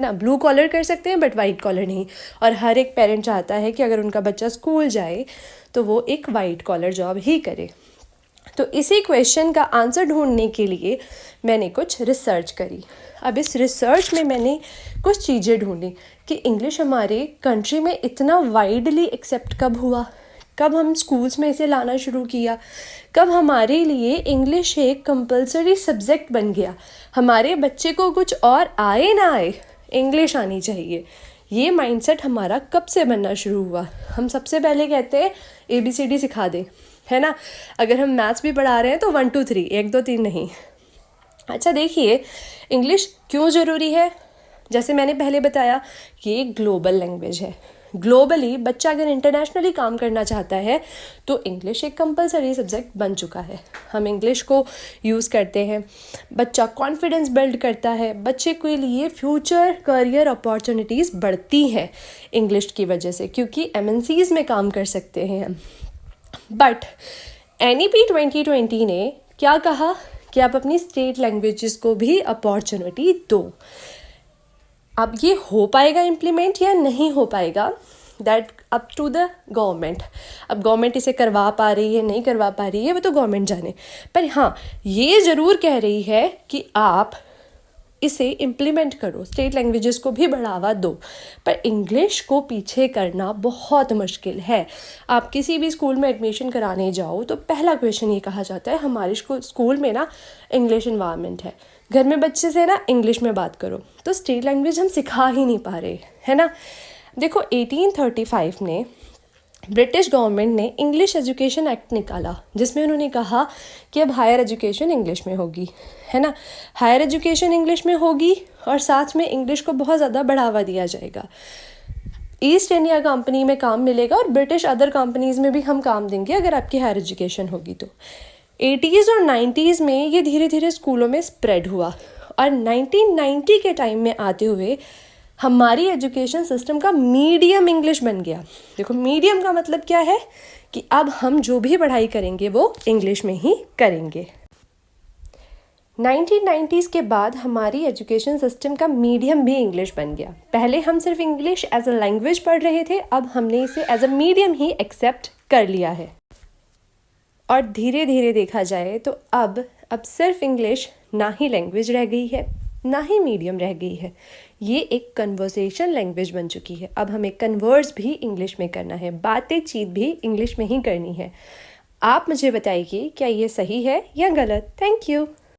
ना, blue collar कर सकते हैं बट वाइट कॉलर नहीं। और हर एक पेरेंट चाहता है कि अगर उनका बच्चा स्कूल जाए तो वो एक वाइट कॉलर जॉब ही करे। तो इसी क्वेश्चन का आंसर ढूंढने के लिए मैंने कुछ रिसर्च करी। अब इस रिसर्च में मैंने कुछ चीज़ें ढूंढी कि इंग्लिश हमारे कंट्री में इतना वाइडली एक्सेप्ट कब हुआ, कब हम स्कूल्स में इसे लाना शुरू किया, कब हमारे लिए इंग्लिश एक कंपलसरी सब्जेक्ट बन गया। हमारे बच्चे को कुछ और आए ना आए, इंग्लिश आनी चाहिए। ये माइंडसेट हमारा कब से बनना शुरू हुआ। हम सबसे पहले कहते हैं ABCD सिखा दें, है ना। अगर हम मैथ्स भी पढ़ा रहे हैं तो 1 2 3, 1 2 3 नहीं। अच्छा देखिए, इंग्लिश क्यों ज़रूरी है। जैसे मैंने पहले बताया कि ये ग्लोबल लैंग्वेज है। ग्लोबली बच्चा अगर इंटरनेशनली काम करना चाहता है तो इंग्लिश एक कंपलसरी सब्जेक्ट बन चुका है। हम इंग्लिश को यूज़ करते हैं, बच्चा कॉन्फिडेंस बिल्ड करता है, बच्चे के लिए फ्यूचर करियर अपॉर्चुनिटीज़ बढ़ती हैं इंग्लिश की वजह से, क्योंकि MNCs में काम कर सकते हैं हम। बट NEP 2020 ने क्या कहा कि आप अपनी स्टेट लैंग्वेजेस को भी अपॉर्चुनिटी दो। अब ये हो पाएगा इम्प्लीमेंट या नहीं हो पाएगा, that up to the government. अब गवर्नमेंट इसे करवा पा रही है नहीं करवा पा रही है वो तो गवर्नमेंट जाने, पर हाँ ये ज़रूर कह रही है कि आप इसे इम्प्लीमेंट करो, स्टेट लैंग्वेजेस को भी बढ़ावा दो। पर इंग्लिश को पीछे करना बहुत मुश्किल है। आप किसी भी स्कूल में एडमिशन कराने जाओ तो पहला क्वेश्चन ये कहा जाता है हमारे स्कूल में ना इंग्लिश इन्वायरमेंट है, घर में बच्चे से ना इंग्लिश में बात करो। तो स्टेट लैंग्वेज हम सिखा ही नहीं पा रहे, है ना। देखो 1835 में ब्रिटिश गवर्नमेंट ने इंग्लिश एजुकेशन एक्ट निकाला, जिसमें उन्होंने कहा कि अब हायर एजुकेशन इंग्लिश में होगी, है ना। हायर एजुकेशन इंग्लिश में होगी और साथ में इंग्लिश को बहुत ज़्यादा बढ़ावा दिया जाएगा। ईस्ट इंडिया कंपनी में काम मिलेगा और ब्रिटिश अदर कंपनीज़ में भी हम काम देंगे अगर आपकी हायर एजुकेशन होगी तो। 80s और 90s में ये धीरे धीरे स्कूलों में स्प्रेड हुआ और 1990 के टाइम में आते हुए हमारी एजुकेशन सिस्टम का मीडियम इंग्लिश बन गया। देखो मीडियम का मतलब क्या है कि अब हम जो भी पढ़ाई करेंगे वो इंग्लिश में ही करेंगे। 1990s के बाद हमारी एजुकेशन सिस्टम का मीडियम भी इंग्लिश बन गया। पहले हम सिर्फ इंग्लिश एज अ लैंग्वेज पढ़ रहे थे, अब हमने इसे एज अ मीडियम ही एक्सेप्ट कर लिया है। और धीरे धीरे देखा जाए तो अब सिर्फ इंग्लिश ना ही लैंग्वेज रह गई है ना ही मीडियम रह गई है, ये एक कन्वर्सेशन लैंग्वेज बन चुकी है। अब हमें कन्वर्स भी इंग्लिश में करना है, बातचीत भी इंग्लिश में ही करनी है। आप मुझे बताइए क्या ये सही है या गलत। Thank you.